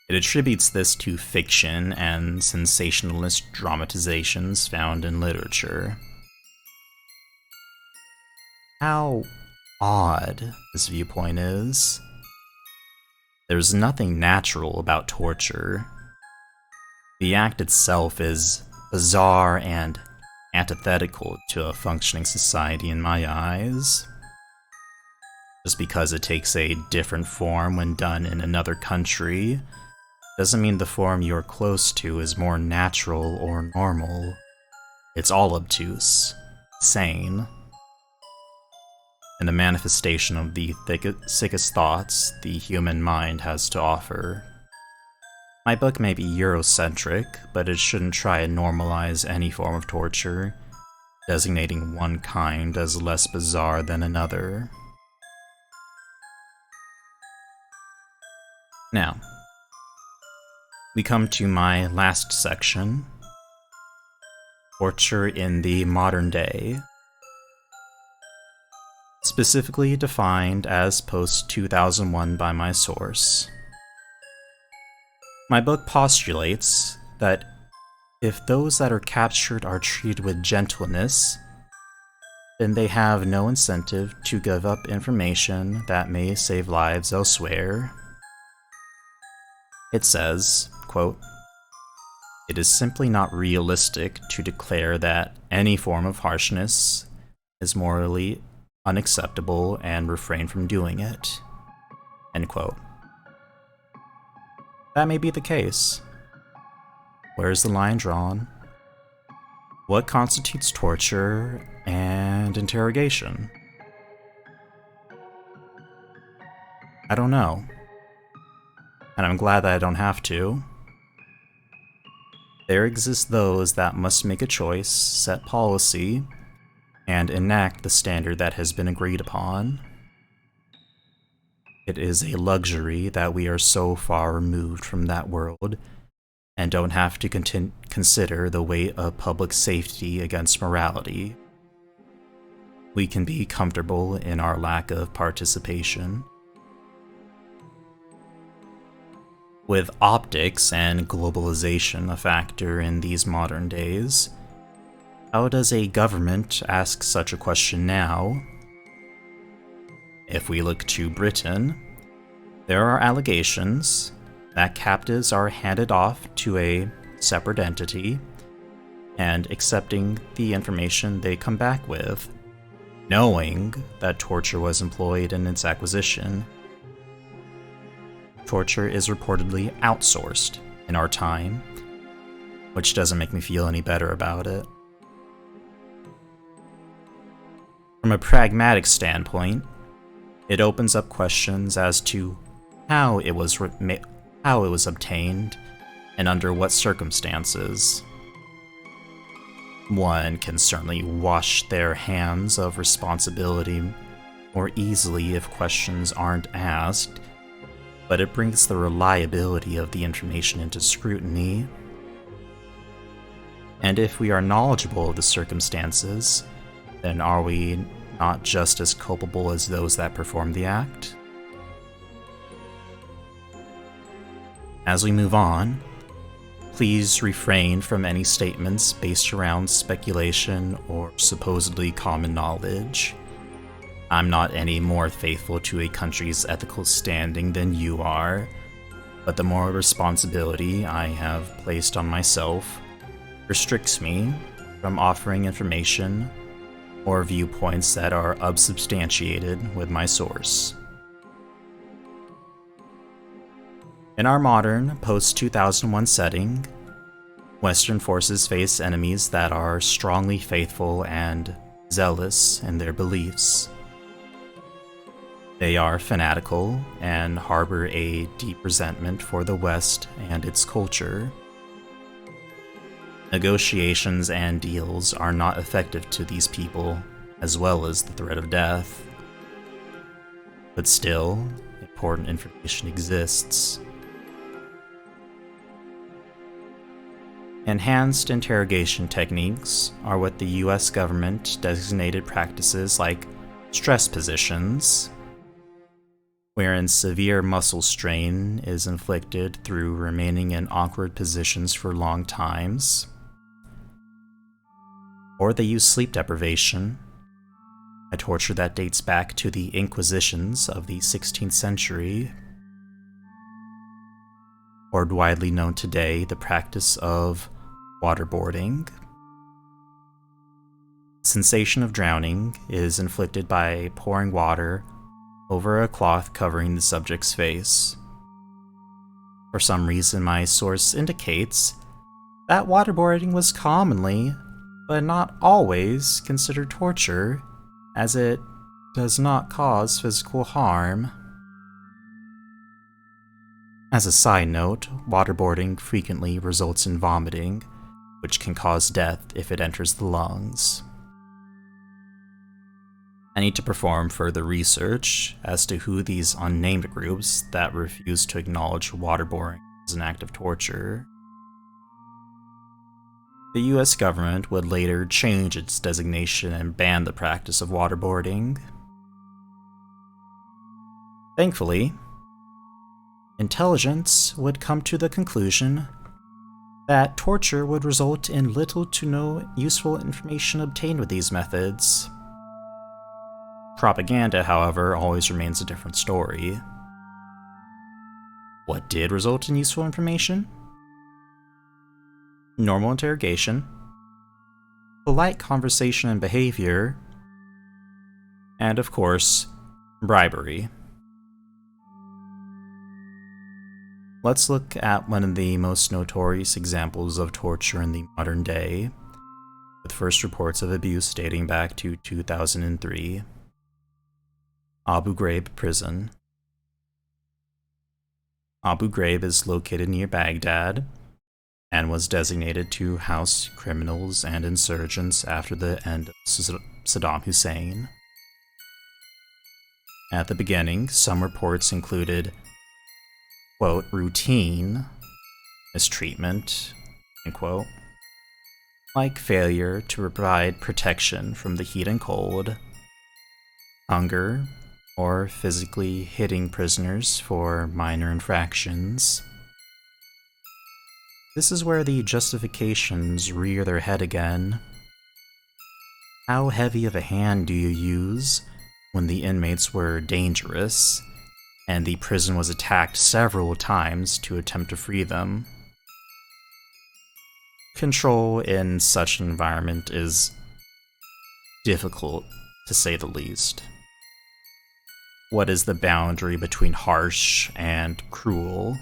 [SPEAKER 1] It attributes this to fiction and sensationalist dramatizations found in literature. How odd this viewpoint is. There's nothing natural about torture. The act itself is bizarre and antithetical to a functioning society in my eyes. Just because it takes a different form when done in another country doesn't mean the form you're close to is more natural or normal. It's all obtuse, sane, and a manifestation of the sickest thoughts the human mind has to offer. My book may be Eurocentric, but it shouldn't try and normalize any form of torture, designating one kind as less bizarre than another. Now, we come to my last section, torture in the modern day, specifically defined as post-2001 by my source. My book postulates that if those that are captured are treated with gentleness, then they have no incentive to give up information that may save lives elsewhere. It says, quote, "It is simply not realistic to declare that any form of harshness is morally unacceptable and refrain from doing it." End quote. That may be the case. Where's the line drawn? What constitutes torture and interrogation? I don't know. And I'm glad that I don't have to. There exist those that must make a choice, set policy, and enact the standard that has been agreed upon. It is a luxury that we are so far removed from that world and don't have to consider the weight of public safety against morality. We can be comfortable in our lack of participation. With optics and globalization a factor in these modern days, how does a government ask such a question now? If we look to Britain, there are allegations that captives are handed off to a separate entity and accepting the information they come back with, knowing that torture was employed in its acquisition. Torture is reportedly outsourced in our time, which doesn't make me feel any better about it. From a pragmatic standpoint, it opens up questions as to how it was obtained and under what circumstances. One can certainly wash their hands of responsibility more easily if questions aren't asked, but it brings the reliability of the information into scrutiny. And if we are knowledgeable of the circumstances, then are we not just as culpable as those that performed the act? As we move on, please refrain from any statements based around speculation or supposedly common knowledge. I'm not any more faithful to a country's ethical standing than you are, but the moral responsibility I have placed on myself restricts me from offering information or viewpoints that are unsubstantiated with my source. In our modern, post-2001 setting, Western forces face enemies that are strongly faithful and zealous in their beliefs. They are fanatical and harbor a deep resentment for the West and its culture. Negotiations and deals are not effective to these people, as well as the threat of death. But still, important information exists. Enhanced interrogation techniques are what the US government designated practices like stress positions, wherein severe muscle strain is inflicted through remaining in awkward positions for long times. Or they use sleep deprivation, a torture that dates back to the Inquisitions of the 16th century, or widely known today, the practice of waterboarding. Sensation of drowning is inflicted by pouring water over a cloth covering the subject's face. For some reason, my source indicates that waterboarding was commonly, but not always, considered torture, as it does not cause physical harm. As a side note, waterboarding frequently results in vomiting, which can cause death if it enters the lungs. I need to perform further research as to who these unnamed groups that refuse to acknowledge waterboarding as an act of torture. The US government would later change its designation and ban the practice of waterboarding. Thankfully, intelligence would come to the conclusion that torture would result in little to no useful information obtained with these methods. Propaganda, however, always remains a different story. What did result in useful information? Normal interrogation, polite conversation and behavior, and of course, bribery. Let's look at one of the most notorious examples of torture in the modern day, with first reports of abuse dating back to 2003. Abu Ghraib prison. Abu Ghraib is located near Baghdad, and was designated to house criminals and insurgents after the end of Saddam Hussein. At the beginning, some reports included, quote, routine mistreatment, end quote, like failure to provide protection from the heat and cold, hunger, or physically hitting prisoners for minor infractions. This is where the justifications rear their head again. How heavy of a hand do you use when the inmates were dangerous, and the prison was attacked several times to attempt to free them? Control in such an environment is difficult, to say the least. What is the boundary between harsh and cruel?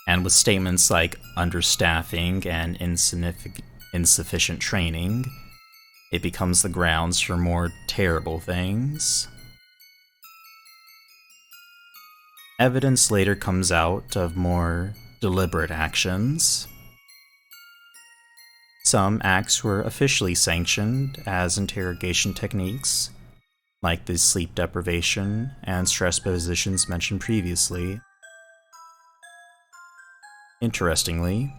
[SPEAKER 1] And with statements like understaffing and insufficient training, it becomes the grounds for more terrible things. Evidence later comes out of more deliberate actions. Some acts were officially sanctioned as interrogation techniques, like the sleep deprivation and stress positions mentioned previously. Interestingly,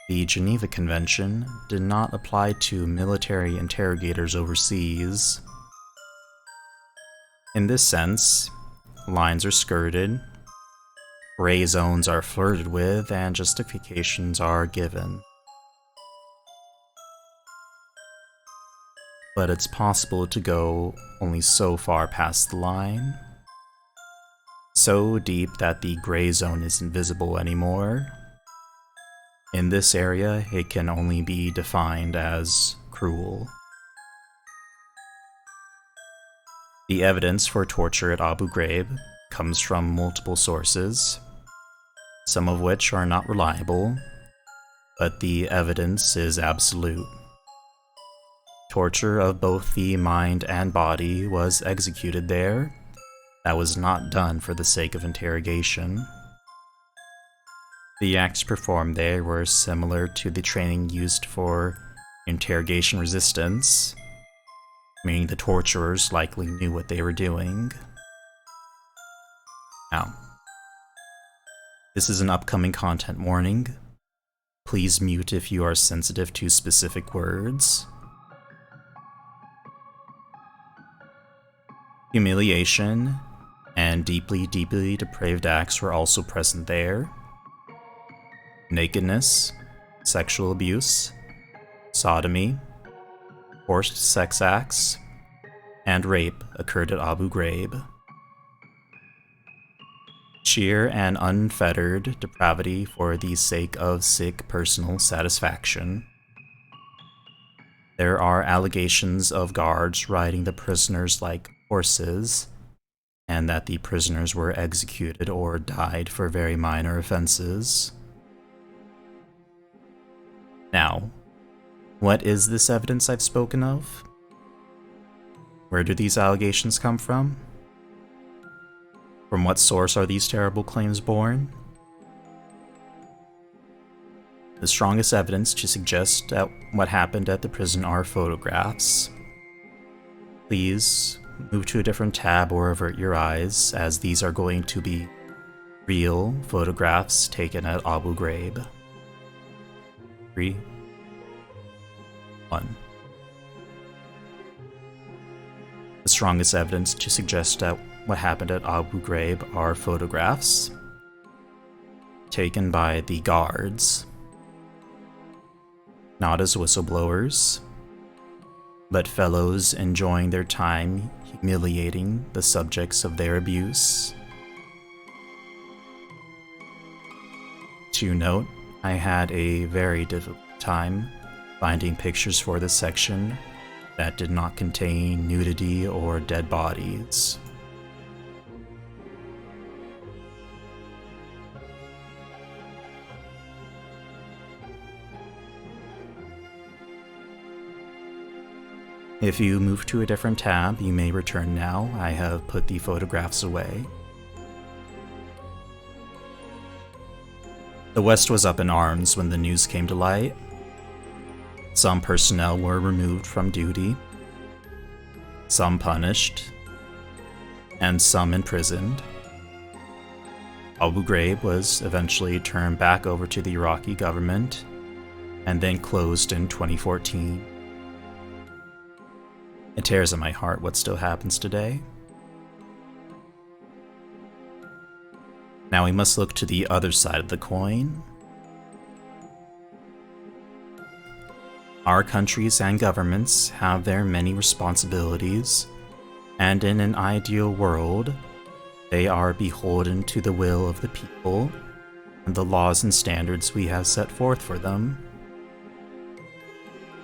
[SPEAKER 1] the Geneva Convention did not apply to military interrogators overseas. In this sense, lines are skirted, gray zones are flirted with, and justifications are given. But it's possible to go only so far past the line, so deep that the gray zone isn't visible anymore. In this area, it can only be defined as cruel. The evidence for torture at Abu Ghraib comes from multiple sources, some of which are not reliable, but the evidence is absolute. Torture of both the mind and body was executed there. That was not done for the sake of interrogation. The acts performed there were similar to the training used for interrogation resistance, meaning the torturers likely knew what they were doing. Now, this is an upcoming content warning. Please mute if you are sensitive to specific words. Humiliation and deeply, deeply depraved acts were also present there. Nakedness, sexual abuse, sodomy, forced sex acts, and rape occurred at Abu Ghraib. Sheer and unfettered depravity for the sake of sick personal satisfaction. There are allegations of guards riding the prisoners like horses, and that the prisoners were executed or died for very minor offenses. Now, what is this evidence I've spoken of? Where do these allegations come from? From what source are these terrible claims born? The strongest evidence to suggest that what happened at the prison are photographs. Please move to a different tab or avert your eyes, as these are going to be real photographs taken at Abu Ghraib. 3, 1. The strongest evidence to suggest that what happened at Abu Ghraib are photographs taken by the guards, not as whistleblowers, but fellows enjoying their time humiliating the subjects of their abuse. To note, I had a very difficult time finding pictures for this section that did not contain nudity or dead bodies. If you move to a different tab, you may return now. I have put the photographs away. The West was up in arms when the news came to light. Some personnel were removed from duty, some punished, and some imprisoned. Abu Ghraib was eventually turned back over to the Iraqi government and then closed in 2014. It tears at my heart what still happens today. Now we must look to the other side of the coin. Our countries and governments have their many responsibilities, and in an ideal world, they are beholden to the will of the people and the laws and standards we have set forth for them.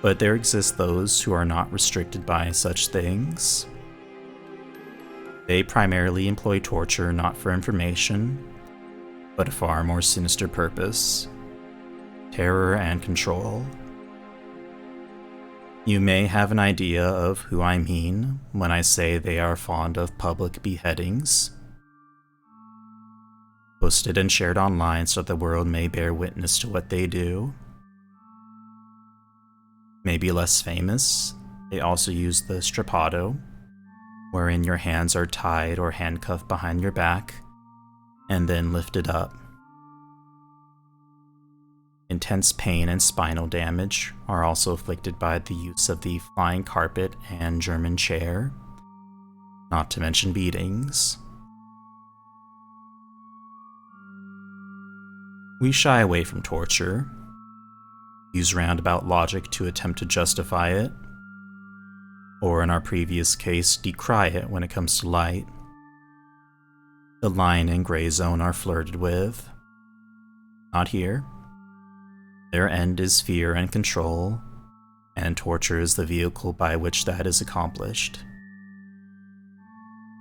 [SPEAKER 1] But there exist those who are not restricted by such things. They primarily employ torture not for information, but a far more sinister purpose: terror and control. You may have an idea of who I mean when I say they are fond of public beheadings, posted and shared online so the world may bear witness to what they do. Maybe less famous, they also use the strappado, wherein your hands are tied or handcuffed behind your back and then lifted up. Intense pain and spinal damage are also afflicted by the use of the flying carpet and German chair, not to mention beatings. We shy away from torture, use roundabout logic to attempt to justify it, or in our previous case, decry it when it comes to light. The line and gray zone are flirted with. Not here. Their end is fear and control, and torture is the vehicle by which that is accomplished.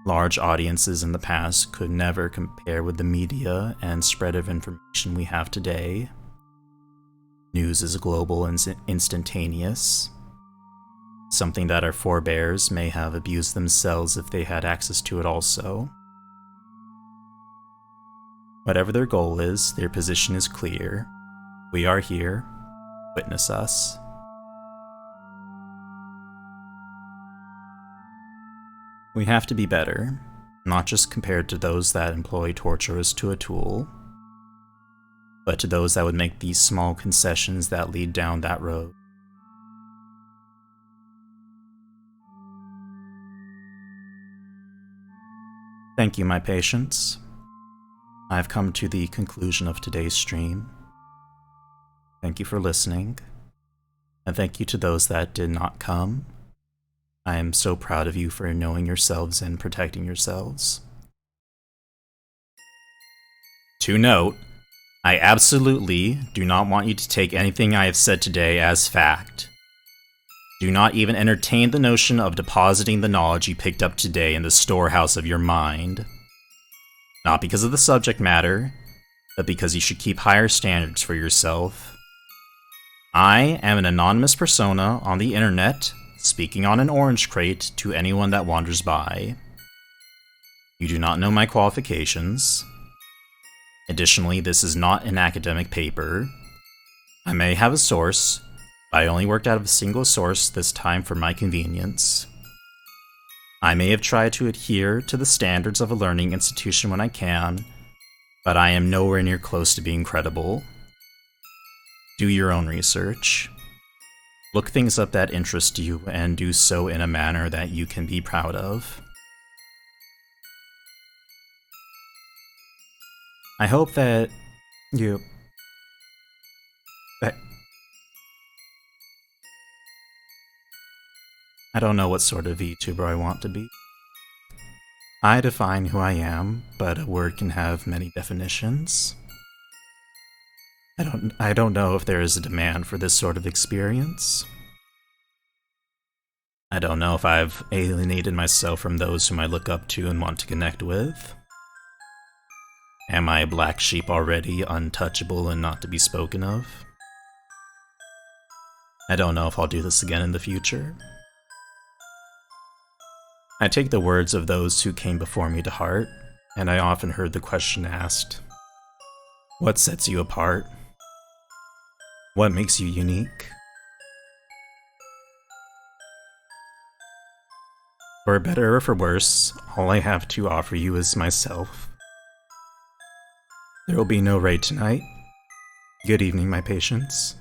[SPEAKER 1] Large audiences in the past could never compare with the media and spread of information we have today. News is global and instantaneous, something that our forebears may have abused themselves if they had access to it also. Whatever their goal is, their position is clear. We are here. Witness us. We have to be better, not just compared to those that employ torture as to a tool, but to those that would make these small concessions that lead down that road. Thank you, my patients. I have come to the conclusion of today's stream. Thank you for listening, and thank you to those that did not come. I am so proud of you for knowing yourselves and protecting yourselves. To note, I absolutely do not want you to take anything I have said today as fact. Do not even entertain the notion of depositing the knowledge you picked up today in the storehouse of your mind. Not because of the subject matter, but because you should keep higher standards for yourself. I am an anonymous persona on the internet, speaking on an orange crate to anyone that wanders by. You do not know my qualifications. Additionally, this is not an academic paper. I may have a source, but I only worked out of a single source this time for my convenience. I may have tried to adhere to the standards of a learning institution when I can, but I am nowhere near close to being credible. Do your own research. Look things up that interest you and do so in a manner that you can be proud of. I hope that you... I don't know what sort of VTuber I want to be. I define who I am, but a word can have many definitions. I don't know if there is a demand for this sort of experience. I don't know if I've alienated myself from those whom I look up to and want to connect with. Am I a black sheep already, untouchable and not to be spoken of? I don't know if I'll do this again in the future. I take the words of those who came before me to heart, and I often heard the question asked, What sets you apart? What makes you unique? For better or for worse, all I have to offer you is myself. There will be no raid tonight. Good evening, my patients.